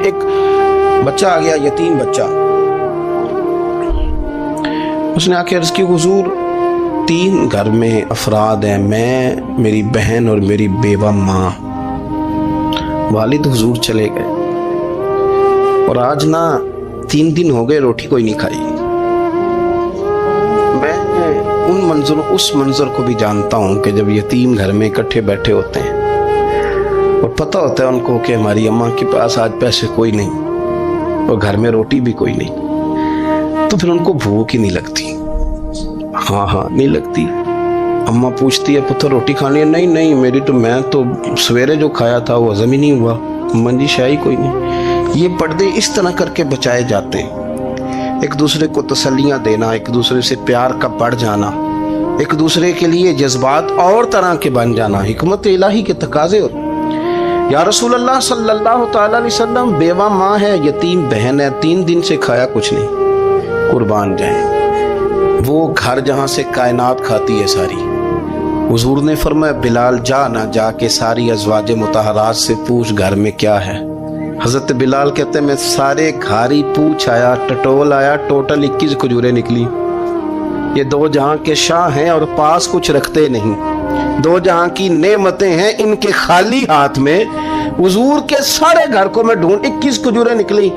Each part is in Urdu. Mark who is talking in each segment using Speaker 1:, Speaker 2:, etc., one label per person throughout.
Speaker 1: ایک بچہ آ گیا، یتیم بچہ، اس نے آ کے عرض کی حضور 3 گھر میں افراد ہیں، میں، میری بہن اور میری بیوہ ماں، والد حضور چلے گئے اور آج نا 3 دن ہو گئے روٹی کوئی نہیں کھائی۔ میں اس منظر کو بھی جانتا ہوں کہ جب یتیم گھر میں اکٹھے بیٹھے ہوتے ہیں اور پتہ ہوتا ہے ان کو کہ ہماری اماں کے پاس آج پیسے کوئی نہیں اور گھر میں روٹی بھی کوئی نہیں، تو پھر ان کو بھوک ہی نہیں لگتی۔ ہاں نہیں لگتی۔ اماں پوچھتی ہے پتر روٹی کھانی ہے؟ نہیں میں تو سویرے جو کھایا تھا وہ ہضم ہی نہیں ہوا، اماں جی شاہی کوئی نہیں۔ یہ پردے اس طرح کر کے بچائے جاتے ہیں، ایک دوسرے کو تسلیاں دینا، ایک دوسرے سے پیار کا بڑھ جانا، ایک دوسرے کے لیے جذبات اور طرح کے بن جانا، حکمت الہی کے تقاضے ہوتے۔ یا رسول اللہ صلی اللہ تعالی علیہ وسلم، بیوہ ماں ہے، یتیم بہن ہے، 3 دن سے کھایا کچھ نہیں، قربان جائیں۔ وہ گھر جہاں سے کائنات کھاتی ہے ساری، حضور نے فرمایا بلال جا کے ساری ازواج مطہرات سے پوچھ گھر میں کیا ہے۔ حضرت بلال کہتے ہیں میں سارے گھاری پوچھ آیا، ٹٹول آیا، ٹوٹل 21 کھجوریں نکلی۔ یہ 2 جہاں کے شاہ ہیں اور پاس کچھ رکھتے نہیں، 2 جہاں کی نعمتیں ہیں، ان کے خالی ہاتھ میں حضور کے سارے گھر کو میں ڈھونڈ 21 کھجوریں نکلی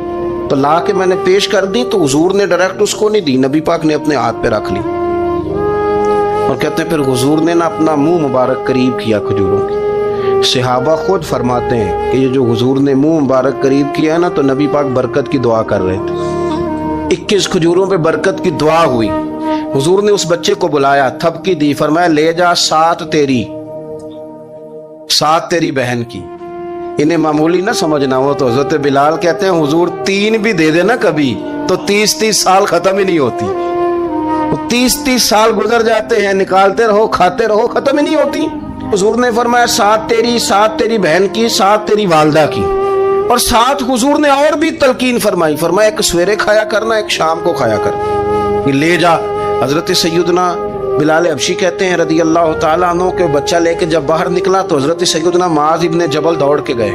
Speaker 1: تو لا کے میں نے پیش کر دی، تو حضور نے ڈائریکٹ اس کو نہیں دی، نبی پاک نے اپنے ہاتھ پہ رکھ لی۔ اور کہتے ہیں پھر حضور نے نا اپنا منہ مبارک قریب کیا کھجوروں کی۔ صحابہ خود فرماتے ہیں کہ یہ جو حضور نے منہ مبارک قریب کیا نا تو نبی پاک برکت کی دعا کر رہے تھے، 21 کھجوروں پہ برکت کی دعا ہوئی۔ حضور نے اس بچے کو بلایا، تھپکی دی، فرمایا لے جا 7 تیری بہن کی۔ انہیں معمولی نہ سمجھنا ہو تو حضرت بلال کہتے ہیں حضور 3 بھی دے دینا کبھی تو 30 سال ختم ہی نہیں ہوتی، 30 سال گزر جاتے ہیں، نکالتے رہو کھاتے رہو، ختم ہی نہیں ہوتی۔ حضور نے فرمایا 7 تیری بہن کی، 7 تیری والدہ کی، اور 7 حضور نے اور بھی تلقین فرمایا ایک سویرے کھایا کرنا، ایک شام کو کھایا کرنا، لے جا۔ حضرت سیدنا بلال حبشی کہتے ہیں رضی اللہ تعالیٰ عنہ کہ بچہ لے کے جب باہر نکلا تو حضرت سیدنا معاذ ابن جبل دوڑ کے گئے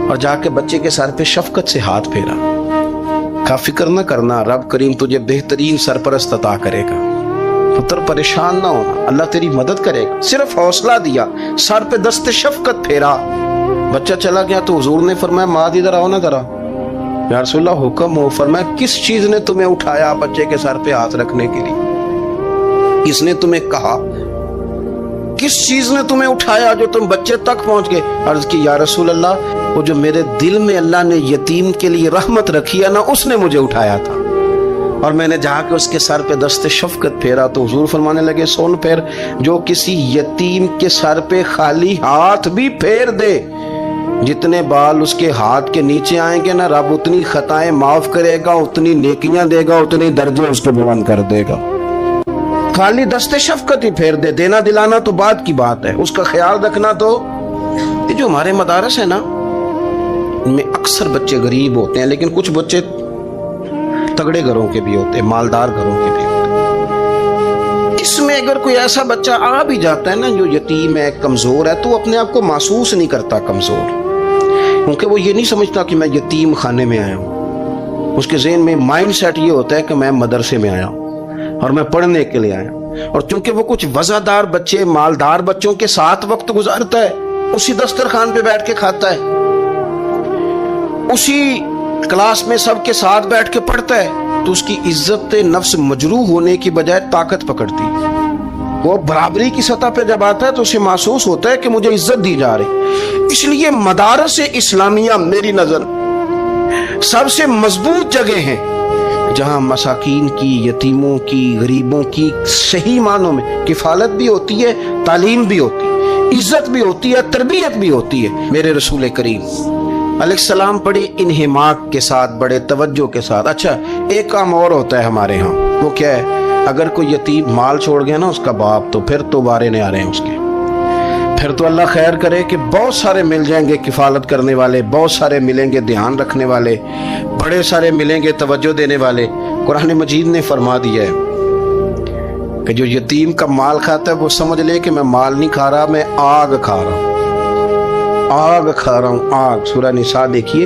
Speaker 1: اور جا کے بچے کے سر پہ شفقت سے ہاتھ پھیرا، کا فکر نہ کرنا، رب کریم تجھے بہترین سرپرست عطا کرے گا، پتر پریشان نہ ہونا، اللہ تیری مدد کرے گا، صرف حوصلہ دیا، سر پہ دست شفقت پھیرا، بچہ چلا گیا تو حضور نے فرمایا معاذ ادھر آؤ نا ذرا۔ یا رسول اللہ حکم ہو۔ فرمایا کس چیز نے تمہیں اٹھایا بچے کے سر پہ ہاتھ رکھنے کے لیے؟ کس نے تمہیں کہا؟ کس چیز نے تمہیں اٹھایا جو تم بچے تک پہنچ گئے؟ عرض کی یا رسول اللہ وہ جو میرے دل میں اللہ نے یتیم کے لیے رحمت رکھی ہے نا، اس نے مجھے اٹھایا تھا، اور میں نے جا کے اس کے سر پہ دست شفقت پھیرا تو حضور فرمانے لگے سن پھیر، جو کسی یتیم کے سر پہ خالی ہاتھ بھی پھیر دے، جتنے بال اس کے ہاتھ کے نیچے آئیں گے نا، رب اتنی خطائیں معاف کرے گا، اتنی نیکیاں دے گا، اتنے درجے اس کو بلند کر دے گا۔ خالی دست شفقت ہی پھیر دے، دینا دلانا تو بعد کی بات ہے، اس کا خیال رکھنا تو۔ یہ جو ہمارے مدارس ہیں نا، ان میں اکثر بچے غریب ہوتے ہیں، لیکن کچھ بچے تگڑے گھروں کے بھی ہوتے ہیں، مالدار گھروں کے بھی ہوتے ہیں۔ اس میں اگر کوئی ایسا بچہ آ بھی جاتا ہے نا جو یتیم ہے، کمزور ہے، تو وہ اپنے آپ کو محسوس نہیں کرتا کمزور، کیونکہ وہ یہ نہیں سمجھتا کہ میں یتیم خانے میں آیا ہوں۔ اس کے ذہن میں مائنڈ سیٹ یہ ہوتا ہے کہ میں مدرسے میں آیا ہوں اور میں پڑھنے کے لیے آیا ہوں، اور چونکہ وہ کچھ وزادار بچے، مالدار بچوں کے ساتھ وقت گزارتا ہے، اسی دسترخوان پہ بیٹھ کے کھاتا ہے، اسی کلاس میں سب کے ساتھ بیٹھ کے پڑھتا ہے، تو اس کی عزت نفس مجروح ہونے کی بجائے طاقت پکڑتی ہے۔ وہ برابری کی سطح پہ جب آتا ہے تو اسے محسوس ہوتا ہے کہ مجھے عزت دی جا رہی۔ اس لیے مدارس اسلامیہ میری نظر سب سے مضبوط جگہ ہیں جہاں مساکین کی، یتیموں کی، غریبوں کی صحیح معنوں میں کفالت بھی ہوتی ہے، تعلیم بھی ہوتی ہے، عزت بھی ہوتی ہے، تربیت بھی ہوتی ہے۔ میرے رسول کریم علیہ السلام بڑے انہماک کے ساتھ، بڑے توجہ کے ساتھ۔ اچھا ایک کام اور ہوتا ہے ہمارے ہاں، وہ کیا ہے؟ اگر کوئی یتیم مال چھوڑ گیا نا اس کا باپ، تو پھر تو بارے نہیں آ رہے ہیں اس کے، پھر تو اللہ خیر کرے کہ بہت سارے مل جائیں گے کفالت کرنے والے، بہت سارے ملیں گے دھیان رکھنے والے، بڑے سارے ملیں گے توجہ دینے والے۔ قرآن مجید نے فرما دیا ہے کہ جو یتیم کا مال کھاتا ہے وہ سمجھ لے کہ میں مال نہیں کھا رہا، میں آگ کھا رہا ہوں، آگ کھا رہا ہوں، آگ۔ سورہ نساء دیکھیے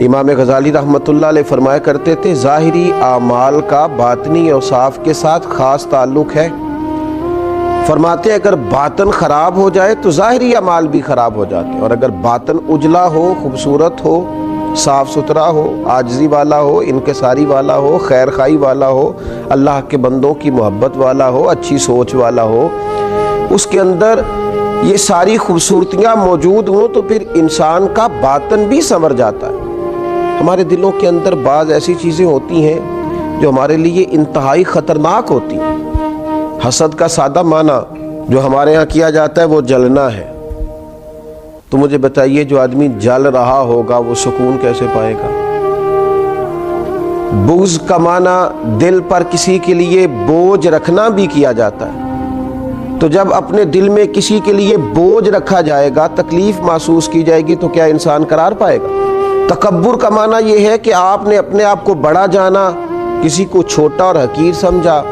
Speaker 1: امام غزالی رحمۃ اللہ علیہ فرمایا کرتے تھے ظاہری اعمال کا باطنی اوصاف کے ساتھ خاص تعلق ہے۔ فرماتے ہیں اگر باطن خراب ہو جائے تو ظاہری اعمال بھی خراب ہو جاتے ہیں، اور اگر باطن اجلا ہو، خوبصورت ہو، صاف ستھرا ہو، عاجزی والا ہو، انکساری والا ہو، خیر خواہی والا ہو، اللہ کے بندوں کی محبت والا ہو، اچھی سوچ والا ہو، اس کے اندر یہ ساری خوبصورتیاں موجود ہوں تو پھر انسان کا باطن بھی سنور جاتا ہے۔ ہمارے دلوں کے اندر بعض ایسی چیزیں ہوتی ہیں جو ہمارے لیے انتہائی خطرناک ہوتی ہیں۔ حسد کا سادہ معنی جو ہمارے ہاں کیا جاتا ہے وہ جلنا ہے۔ تو مجھے بتائیے جو آدمی جل رہا ہوگا وہ سکون کیسے پائے گا؟ بغض کا معنی دل پر کسی کے لیے بوجھ رکھنا بھی کیا جاتا ہے۔ تو جب اپنے دل میں کسی کے لیے بوجھ رکھا جائے گا، تکلیف محسوس کی جائے گی، تو کیا انسان قرار پائے گا؟ تکبر کا معنی یہ ہے کہ آپ نے اپنے آپ کو بڑا جانا، کسی کو چھوٹا اور حقیر سمجھا۔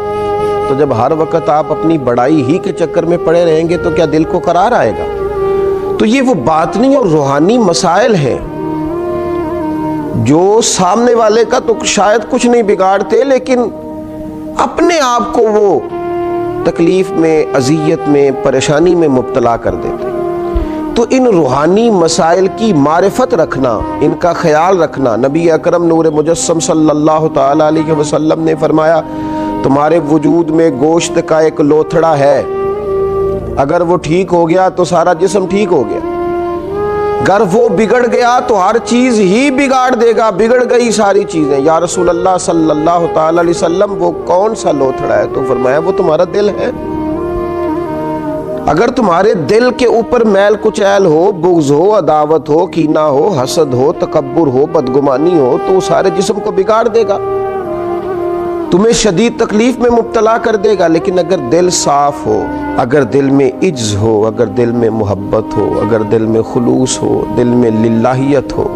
Speaker 1: تو جب ہر وقت آپ اپنی بڑائی ہی کے چکر میں پڑے رہیں گے تو کیا دل کو قرار آئے گا؟ تو یہ وہ باطنی اور روحانی مسائل ہیں جو سامنے والے کا تو شاید کچھ نہیں بگاڑتے، لیکن اپنے آپ کو وہ تکلیف میں، اذیت میں، پریشانی میں مبتلا کر دیتے۔ تو ان روحانی مسائل کی معرفت رکھنا، ان کا خیال رکھنا، نبی اکرم نور مجسم صلی اللہ تعالی علیہ وسلم نے فرمایا تمہارے وجود میں گوشت کا ایک لوتھڑا ہے، اگر وہ ٹھیک ہو گیا تو سارا جسم ٹھیک ہو گیا، اگر وہ بگڑ گیا تو ہر چیز ہی بگاڑ دے گا، بگڑ گئی ساری چیزیں۔ یا رسول اللہ صلی اللہ تعالی علیہ وسلم وہ کون سا لوتھڑا ہے؟ تو فرمایا وہ تمہارا دل ہے۔ اگر تمہارے دل کے اوپر میل کچیل ہو، بغض ہو، عداوت ہو، کینہ ہو، حسد ہو، تکبر ہو، بدگمانی ہو، تو وہ سارے جسم کو بگاڑ دے گا، تمہیں شدید تکلیف میں مبتلا کر دے گا۔ لیکن اگر دل صاف ہو، اگر دل میں عجز ہو، اگر دل میں محبت ہو، اگر دل میں خلوص ہو، دل میں للہیت ہو،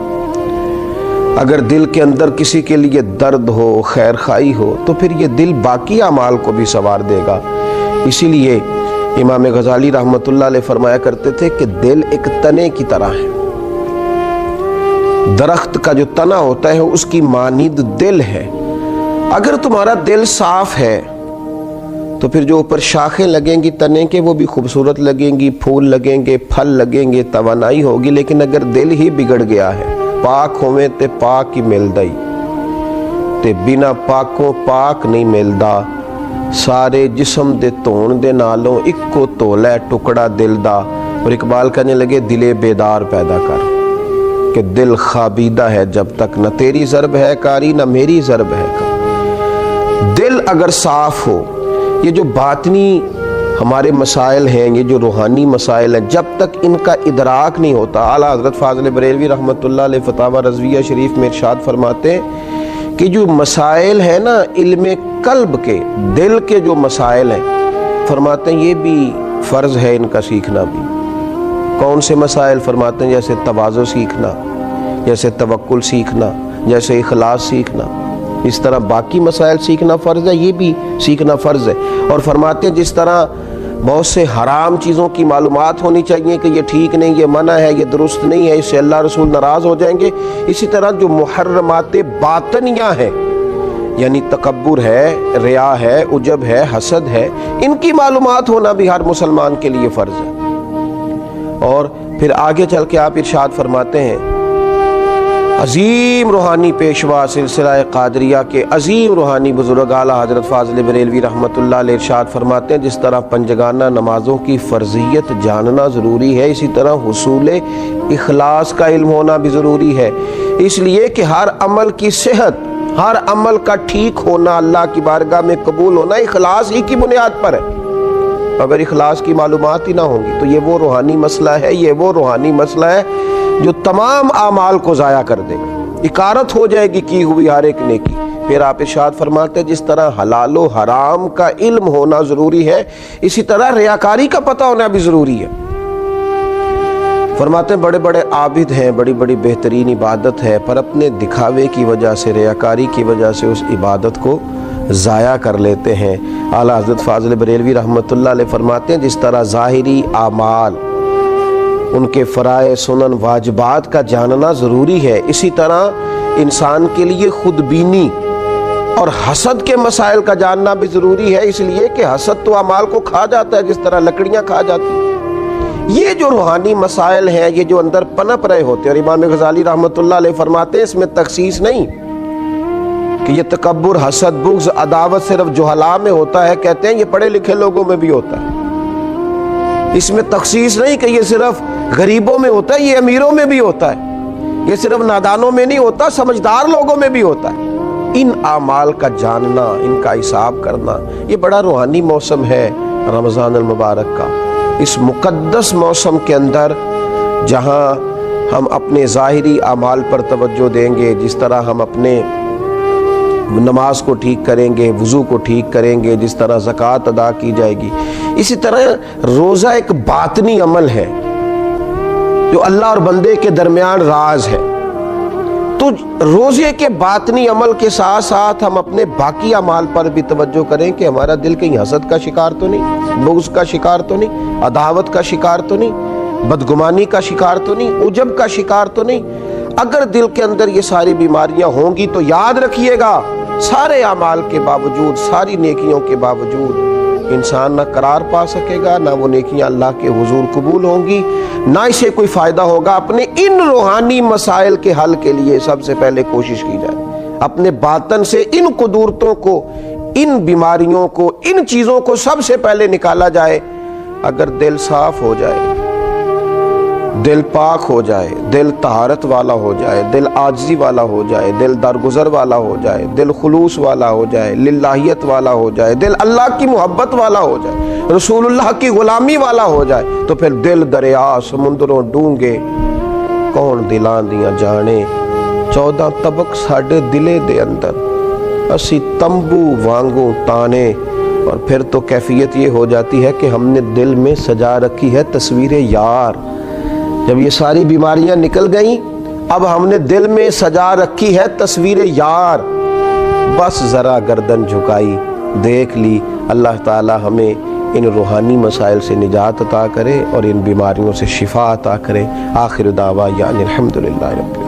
Speaker 1: اگر دل کے اندر کسی کے لیے درد ہو، خیر خواہی ہو، تو پھر یہ دل باقی اعمال کو بھی سنوار دے گا۔ اسی لیے امام غزالی رحمۃ اللہ علیہ فرمایا کرتے تھے کہ دل ایک تنے کی طرح ہے۔ درخت کا جو تنا ہوتا ہے اس کی مانند دل ہے۔ اگر تمہارا دل صاف ہے تو پھر جو اوپر شاخیں لگیں گی تنے کے وہ بھی خوبصورت لگیں گی، پھول لگیں گے، پھل لگیں گے، توانائی ہوگی۔ لیکن اگر دل ہی بگڑ گیا ہے، پاک ہوئے تے پاک ہی ملدائی تے بنا پاکوں پاک نہیں ملدا، سارے جسم دے تون دے نالوں اکو تولے ٹکڑا دل دا۔ اور اقبال کہنے لگے دلے بیدار پیدا کر، کہ دل خوابیدہ ہے جب تک، نہ تیری ضرب ہے کاری نہ میری ضرب ہے کاری۔ دل اگر صاف ہو، یہ جو باطنی ہمارے مسائل ہیں، یہ جو روحانی مسائل ہیں، جب تک ان کا ادراک نہیں ہوتا، اعلیٰ حضرت فاضل بریلوی رحمۃ اللہ علیہ فتاوی رضویہ شریف میں ارشاد فرماتے ہیں کہ جو مسائل ہیں نا علم قلب کے، دل کے جو مسائل ہیں، فرماتے ہیں یہ بھی فرض ہے ان کا سیکھنا بھی۔ کون سے مسائل؟ فرماتے ہیں جیسے تواضع سیکھنا، جیسے توکل سیکھنا، جیسے اخلاص سیکھنا، اس طرح باقی مسائل سیکھنا فرض ہے، یہ بھی سیکھنا فرض ہے۔ اور فرماتے ہیں جس طرح بہت سے حرام چیزوں کی معلومات ہونی چاہیے کہ یہ ٹھیک نہیں، یہ منع ہے، یہ درست نہیں ہے، اس سے اللہ رسول ناراض ہو جائیں گے، اسی طرح جو محرمات باطنیہ ہیں، یعنی تکبر ہے، ریا ہے، عجب ہے، حسد ہے، ان کی معلومات ہونا بھی ہر مسلمان کے لیے فرض ہے۔ اور پھر آگے چل کے آپ ارشاد فرماتے ہیں عظیم روحانی پیشوا سلسلہ قادریہ کے عظیم روحانی بزرگ اعلیٰ حضرت فاضل بریلوی رحمۃ اللہ علیہ ارشاد فرماتے ہیں جس طرح پنجگانہ نمازوں کی فرضیت جاننا ضروری ہے، اسی طرح حصول اخلاص کا علم ہونا بھی ضروری ہے۔ اس لیے کہ ہر عمل کی صحت، ہر عمل کا ٹھیک ہونا، اللہ کی بارگاہ میں قبول ہونا اخلاص ہی کی بنیاد پر ہے۔ اگر اخلاص کی معلومات ہی نہ ہوں گی تو یہ وہ روحانی مسئلہ ہے، یہ وہ روحانی مسئلہ ہے جو تمام اعمال کو ضائع کر دے گا، اکارت ہو جائے گی کی ہوئی ہر ایک نیکی۔ پھر آپ ارشاد فرماتے ہیں جس طرح حلال و حرام کا علم ہونا ضروری ہے، اسی طرح ریاکاری کا پتہ ہونا بھی ضروری ہے۔ فرماتے ہیں بڑے بڑے عابد ہیں، بڑی بڑی بہترین عبادت ہے، پر اپنے دکھاوے کی وجہ سے، ریاکاری کی وجہ سے اس عبادت کو ضائع کر لیتے ہیں۔ اعلیٰ حضرت فاضل بریلوی رحمۃ اللہ علیہ فرماتے ہیں جس طرح ظاہری اعمال ان کے فرائض سنن واجبات کا جاننا ضروری ہے۔ اسی طرح انسان کے لیے خود بینی اور حسد کے مسائل کا جاننا بھی ضروری ہے، اس لیے کہ حسد تو اعمال کو کھا جاتا ہے جس طرح لکڑیاں کھا جاتی ہیں۔ یہ جو روحانی مسائل ہیں، یہ جو اندر پنپ رہے ہوتے ہیں، اور امام غزالی رحمۃ اللہ علیہ فرماتے ہیں اس میں تخصیص نہیں کہ یہ تکبر، حسد، بغض، عداوت صرف جہلاء میں ہوتا ہے، کہتے ہیں یہ پڑھے لکھے لوگوں میں بھی ہوتا ہے۔ اس میں تخصیص نہیں کہ یہ صرف غریبوں میں ہوتا ہے، یہ امیروں میں بھی ہوتا ہے، یہ صرف نادانوں میں نہیں ہوتا، سمجھدار لوگوں میں بھی ہوتا ہے۔ ان اعمال کا جاننا، ان کا حساب کرنا، یہ بڑا روحانی موسم ہے رمضان المبارک کا۔ اس مقدس موسم کے اندر جہاں ہم اپنے ظاہری اعمال پر توجہ دیں گے، جس طرح ہم اپنے نماز کو ٹھیک کریں گے، وضو کو ٹھیک کریں گے، جس طرح زکوٰۃ ادا کی جائے گی، اسی طرح روزہ ایک باطنی عمل ہے جو اللہ اور بندے کے درمیان راز ہے۔ تو روزے کے باطنی عمل کے ساتھ ساتھ ہم اپنے باقی اعمال پر بھی توجہ کریں کہ ہمارا دل کہیں حسد کا شکار تو نہیں، بغض کا شکار تو نہیں، عداوت کا شکار تو نہیں، بدگمانی کا شکار تو نہیں، عجب کا شکار تو نہیں۔ اگر دل کے اندر یہ ساری بیماریاں ہوں گی تو یاد رکھیے گا، سارے اعمال کے باوجود، ساری نیکیوں کے باوجود انسان نہ قرار پا سکے گا، نہ وہ نیکیاں اللہ کے حضور قبول ہوں گی، نہ اسے کوئی فائدہ ہوگا۔ اپنے ان روحانی مسائل کے حل کے لیے سب سے پہلے کوشش کی جائے، اپنے باطن سے ان قدورتوں کو، ان بیماریوں کو، ان چیزوں کو سب سے پہلے نکالا جائے۔ اگر دل صاف ہو جائے، دل پاک ہو جائے، دل طہارت والا ہو جائے، دل عاجزی والا ہو جائے، دل درگزر والا ہو جائے، دل خلوص والا ہو جائے، للہیت والا ہو جائے، دل اللہ کی محبت والا ہو جائے، رسول اللہ کی غلامی والا ہو جائے، تو پھر دل دریا سمندروں ڈونگے کون دلاں دیاں جانے، 14 طبق ساڈے دلے دے اندر، اسی تمبو وانگوں تانے۔ اور پھر تو کیفیت یہ ہو جاتی ہے کہ ہم نے دل میں سجا رکھی ہے تصویر یار۔ جب یہ ساری بیماریاں نکل گئیں، اب ہم نے دل میں سجا رکھی ہے تصویر یار، بس ذرا گردن جھکائی، دیکھ لی۔ اللہ تعالی ہمیں ان روحانی مسائل سے نجات عطا کرے اور ان بیماریوں سے شفا عطا کرے۔ آخر دعوانا الحمدللہ رب